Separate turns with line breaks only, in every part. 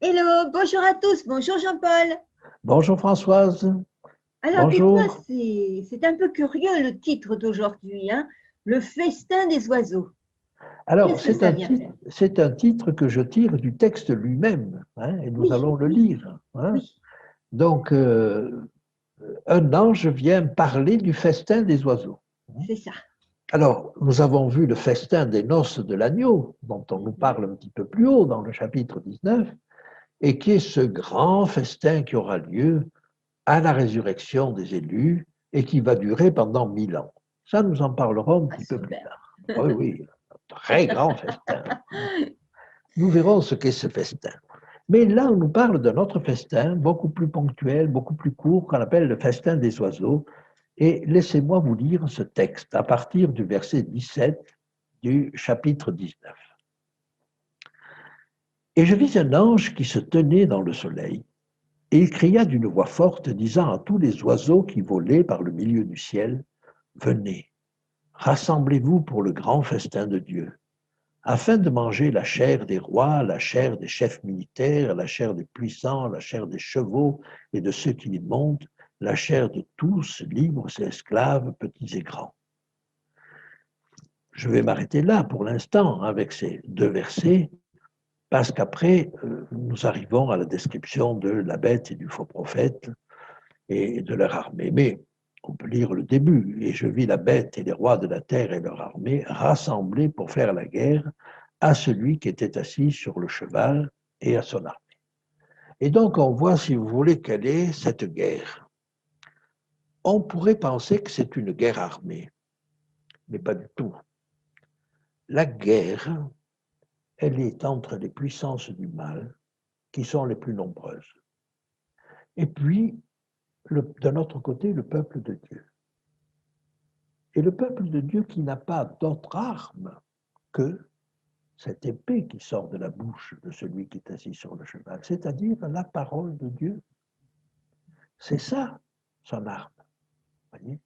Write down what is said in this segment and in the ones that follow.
Hello, bonjour à tous, bonjour Jean-Paul.
Bonjour Françoise,
Alors dites-moi,
bonjour.
c'est un peu curieux le titre d'aujourd'hui, hein? Le festin des oiseaux.
Alors,
Qu'est-ce que ça vient faire?
c'est un titre que je tire du texte lui-même, hein, et nous
Oui,
allons le
oui,
lire, hein.
oui,
Donc, un ange vient parler du festin des oiseaux.
c'est ça.
Alors, nous avons vu le festin des noces de l'agneau, dont on nous
Mhm.
parle un petit peu plus haut dans le chapitre 19, et qui est ce grand festin qui aura lieu à la résurrection des élus et qui va durer pendant 1000 ans. Ça, nous en parlerons un
Ah,
petit peu plus
super.
tard. Oui, oui, un très grand festin. Nous verrons ce qu'est ce festin. Mais là, on nous parle d'un autre festin, beaucoup plus ponctuel, beaucoup plus court, qu'on appelle le festin des oiseaux. Et laissez-moi vous lire ce texte à partir du verset 17 du chapitre 19. Et je vis un ange qui se tenait dans le soleil, et il cria d'une voix forte, disant à tous les oiseaux qui volaient par le milieu du ciel, venez, rassemblez-vous pour le grand festin de Dieu, afin de manger la chair des rois, la chair des chefs militaires, la chair des puissants, la chair des chevaux et de ceux qui les montent, la chair de tous, libres et esclaves, petits et grands. Je vais m'arrêter là pour l'instant avec ces deux versets, parce qu'après, nous arrivons à la description de la bête et du faux prophète et de leur armée. Mais on peut lire le début. Et je vis la bête et les rois de la terre et leur armée rassemblés pour faire la guerre à celui qui était assis sur le cheval et à son armée. Et donc on voit, si vous voulez, quelle est cette guerre. On pourrait penser que c'est une guerre armée, mais pas du tout. La guerre, elle est entre les puissances du mal, qui sont les plus nombreuses, et puis, d'un autre côté, le peuple de Dieu. Et le peuple de Dieu qui n'a pas d'autre arme que cette épée qui sort de la bouche de celui qui est assis sur le cheval, c'est-à-dire la parole de Dieu. C'est ça, son arme. Voyez.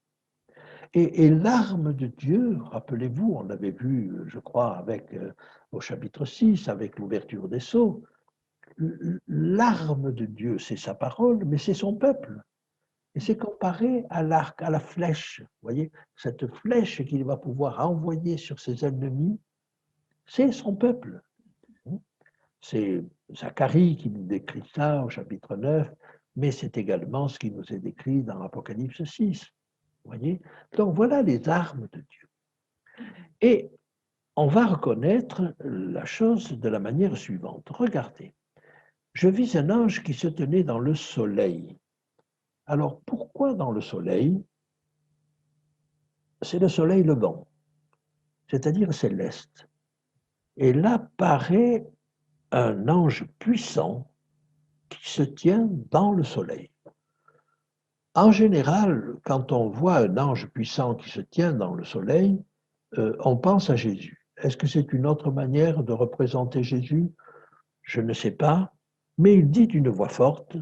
Et l'arme de Dieu, rappelez-vous, on l'avait vu, je crois, au chapitre 6, avec l'ouverture des sceaux, l'arme de Dieu, c'est sa parole, mais c'est son peuple. Et c'est comparé à l'arc, à la flèche. Vous voyez, cette flèche qu'il va pouvoir envoyer sur ses ennemis, c'est son peuple. C'est Zacharie qui nous décrit ça au chapitre 9, mais c'est également ce qui nous est décrit dans l'Apocalypse 6. Vous voyez? Donc voilà les armes de Dieu. Et on va reconnaître la chose de la manière suivante. Regardez, je vis un ange qui se tenait dans le soleil. Alors pourquoi dans le soleil? C'est le soleil levant, c'est-à-dire céleste. Et là paraît un ange puissant qui se tient dans le soleil. En général, quand on voit un ange puissant qui se tient dans le soleil, on pense à Jésus. Est-ce que c'est une autre manière de représenter Jésus? Je ne sais pas, mais il dit d'une voix forte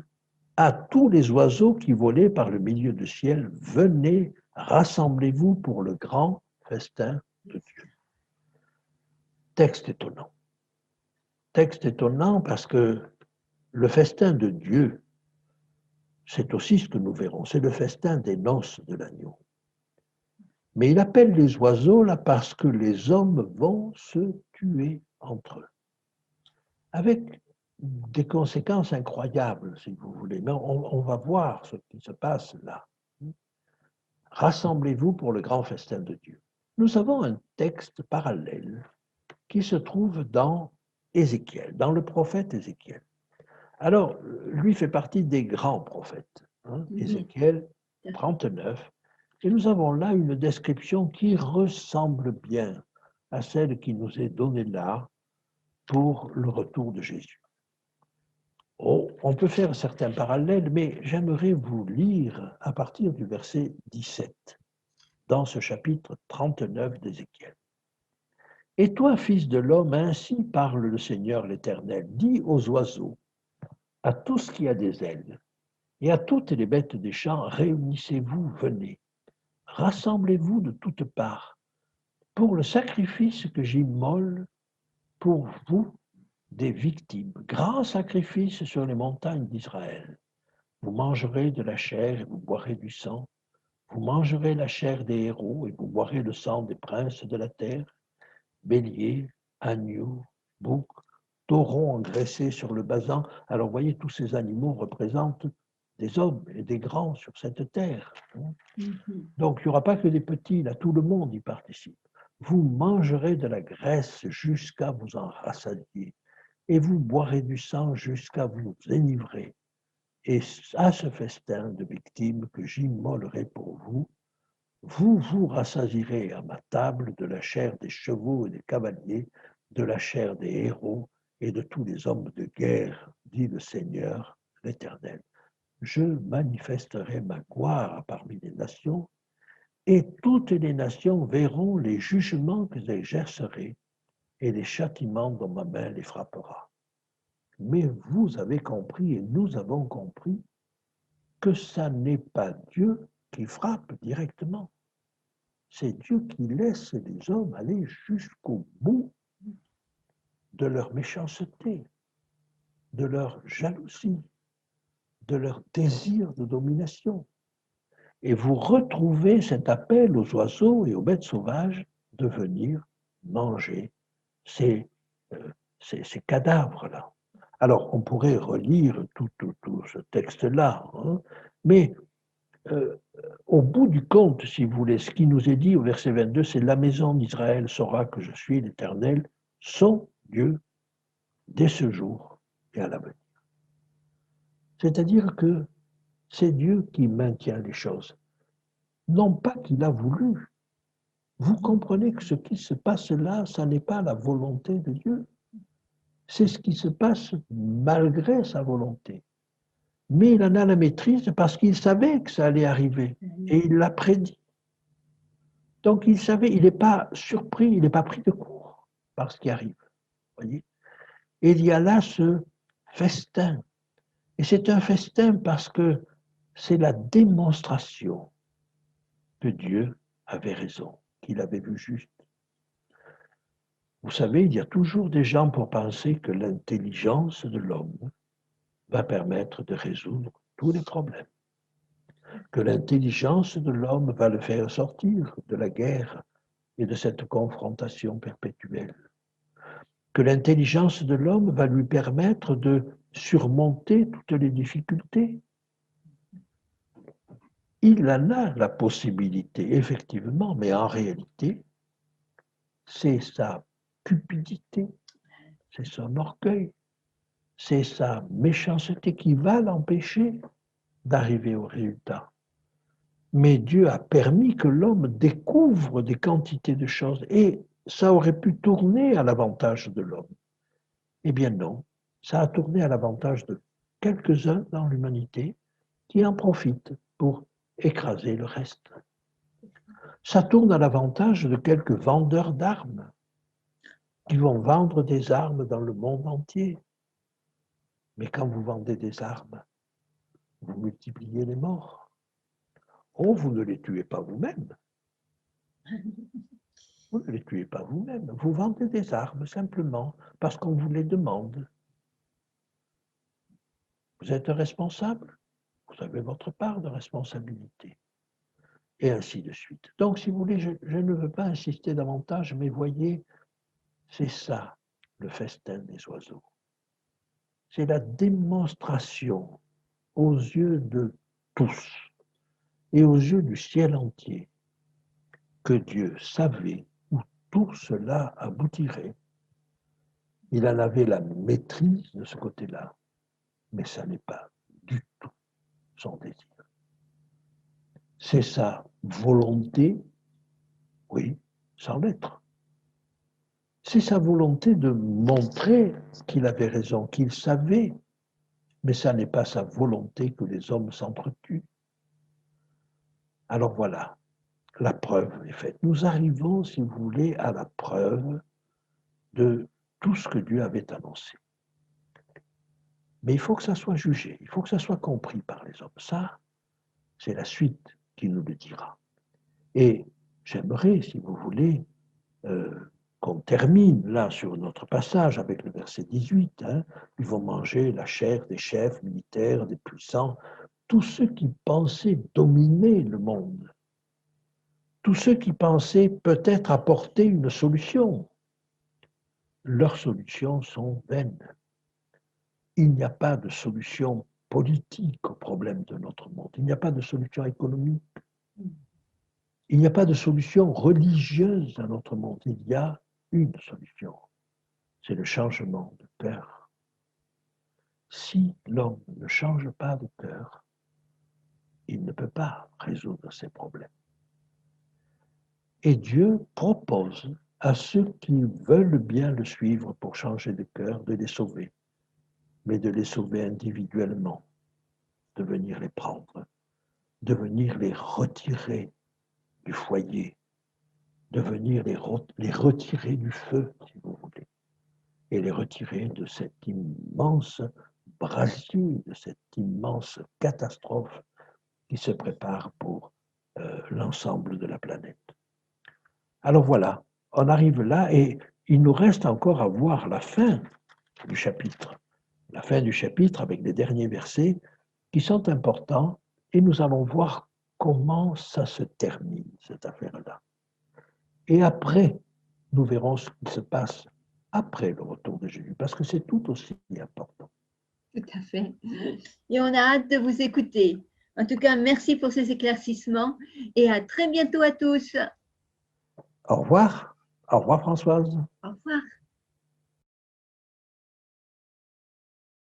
à tous les oiseaux qui volaient par le milieu du ciel, venez, rassemblez-vous pour le grand festin de Dieu. Texte étonnant. Texte étonnant parce que le festin de Dieu, c'est aussi ce que nous verrons, c'est le festin des noces de l'agneau. Mais il appelle les oiseaux là parce que les hommes vont se tuer entre eux, avec des conséquences incroyables, si vous voulez. Mais on va voir ce qui se passe là. Rassemblez-vous pour le grand festin de Dieu. Nous avons un texte parallèle qui se trouve dans Ézéchiel, dans le prophète Ézéchiel. Alors, lui fait partie des grands prophètes. Ézéchiel 39. Et nous avons là une description qui ressemble bien à celle qui nous est donnée là pour le retour de Jésus. Oh, on peut faire certains parallèles, mais j'aimerais vous lire à partir du verset 17, dans ce chapitre 39 d'Ézéchiel. Et toi, fils de l'homme, ainsi parle le Seigneur l'Éternel, dis aux oiseaux, à tout ce qui a des ailes, et à toutes les bêtes des champs, réunissez-vous, venez, rassemblez-vous de toutes parts, pour le sacrifice que j'immole pour vous des victimes, grand sacrifice sur les montagnes d'Israël. Vous mangerez de la chair et vous boirez du sang. Vous mangerez la chair des héros et vous boirez le sang des princes de la terre, béliers, agneaux, boucs, taureaux engraissés sur le basan. Alors, vous voyez, tous ces animaux représentent des hommes et des grands sur cette terre. Donc, il n'y aura pas que des petits, là, tout le monde y participe. Vous mangerez de la graisse jusqu'à vous en rassasier, et vous boirez du sang jusqu'à vous enivrer. Et à ce festin de victimes que j'immolerai pour vous, vous vous rassasierez à ma table de la chair des chevaux et des cavaliers, de la chair des héros et de tous les hommes de guerre, dit le Seigneur l'Éternel. Je manifesterai ma gloire parmi les nations, et toutes les nations verront les jugements que j'exercerai, et les châtiments dont ma main les frappera. Mais vous avez compris, et nous avons compris, que ça n'est pas Dieu qui frappe directement. C'est Dieu qui laisse les hommes aller jusqu'au bout de leur méchanceté, de leur jalousie, de leur désir de domination. Et vous retrouvez cet appel aux oiseaux et aux bêtes sauvages de venir manger ces cadavres-là. Alors, on pourrait relire tout ce texte-là, hein, mais au bout du compte, si vous voulez, ce qui nous est dit au verset 22, c'est la maison d'Israël saura que je suis l'Éternel, son Dieu, dès ce jour et à l'avenir. C'est-à-dire que c'est Dieu qui maintient les choses, non pas qu'il a voulu. Vous comprenez que ce qui se passe là, ça n'est pas la volonté de Dieu. C'est ce qui se passe malgré sa volonté. Mais il en a la maîtrise parce qu'il savait que ça allait arriver et il l'a prédit. Donc il savait, il n'est pas surpris, il n'est pas pris de court par ce qui arrive. Voyez. Et il y a là ce festin. Et c'est un festin parce que c'est la démonstration que Dieu avait raison, qu'il avait vu juste. Vous savez, il y a toujours des gens pour penser que l'intelligence de l'homme va permettre de résoudre tous les problèmes, que l'intelligence de l'homme va le faire sortir de la guerre et de cette confrontation perpétuelle, que l'intelligence de l'homme va lui permettre de surmonter toutes les difficultés. Il en a la possibilité, effectivement, mais en réalité, c'est sa cupidité, c'est son orgueil, c'est sa méchanceté qui va l'empêcher d'arriver au résultat. Mais Dieu a permis que l'homme découvre des quantités de choses et ça aurait pu tourner à l'avantage de l'homme. Eh bien non, ça a tourné à l'avantage de quelques-uns dans l'humanité qui en profitent pour écraser le reste. Ça tourne à l'avantage de quelques vendeurs d'armes qui vont vendre des armes dans le monde entier. Mais quand vous vendez des armes, vous multipliez les morts. Oh, vous ne les tuez pas vous-même. Vous ne les tuez pas vous-même. Vous vendez des armes simplement parce qu'on vous les demande. Vous êtes responsable, vous avez votre part de responsabilité. Et ainsi de suite. Donc, si vous voulez, je ne veux pas insister davantage, mais voyez, c'est ça, le festin des oiseaux. C'est la démonstration aux yeux de tous et aux yeux du ciel entier que Dieu savait où tout cela aboutirait. Il en avait la maîtrise de ce côté-là, mais ça n'est pas du tout son désir. C'est sa volonté, oui, sans l'être. C'est sa volonté de montrer qu'il avait raison, qu'il savait, mais ça n'est pas sa volonté que les hommes s'entretuent. Alors voilà, la preuve est faite. Nous arrivons, si vous voulez, à la preuve de tout ce que Dieu avait annoncé. Mais il faut que ça soit jugé, il faut que ça soit compris par les hommes. Ça, c'est la suite qui nous le dira. Et j'aimerais, si vous voulez, qu'on termine là sur notre passage avec le verset 18. Ils vont manger la chair des chefs militaires, des puissants, tous ceux qui pensaient dominer le monde, tous ceux qui pensaient peut-être apporter une solution. Leurs solutions sont vaines. Il n'y a pas de solution politique au problème de notre monde. Il n'y a pas de solution économique. Il n'y a pas de solution religieuse à notre monde. Il y a une solution. C'est le changement de cœur. Si l'homme ne change pas de cœur, il ne peut pas résoudre ses problèmes. Et Dieu propose à ceux qui veulent bien le suivre pour changer de cœur de les sauver, mais de les sauver individuellement, de venir les prendre, de venir les retirer du foyer, de venir les retirer du feu, si vous voulez, et les retirer de cet immense brasier, de cette immense catastrophe qui se prépare pour l'ensemble de la planète. Alors voilà, on arrive là et il nous reste encore à voir la fin du chapitre. La fin du chapitre avec les derniers versets qui sont importants et nous allons voir comment ça se termine, cette affaire-là. Et après, nous verrons ce qui se passe après le retour de Jésus, parce que c'est tout aussi important.
Tout à fait. Et on a hâte de vous écouter. En tout cas, merci pour ces éclaircissements et à très bientôt à tous.
Au revoir. Au revoir Françoise.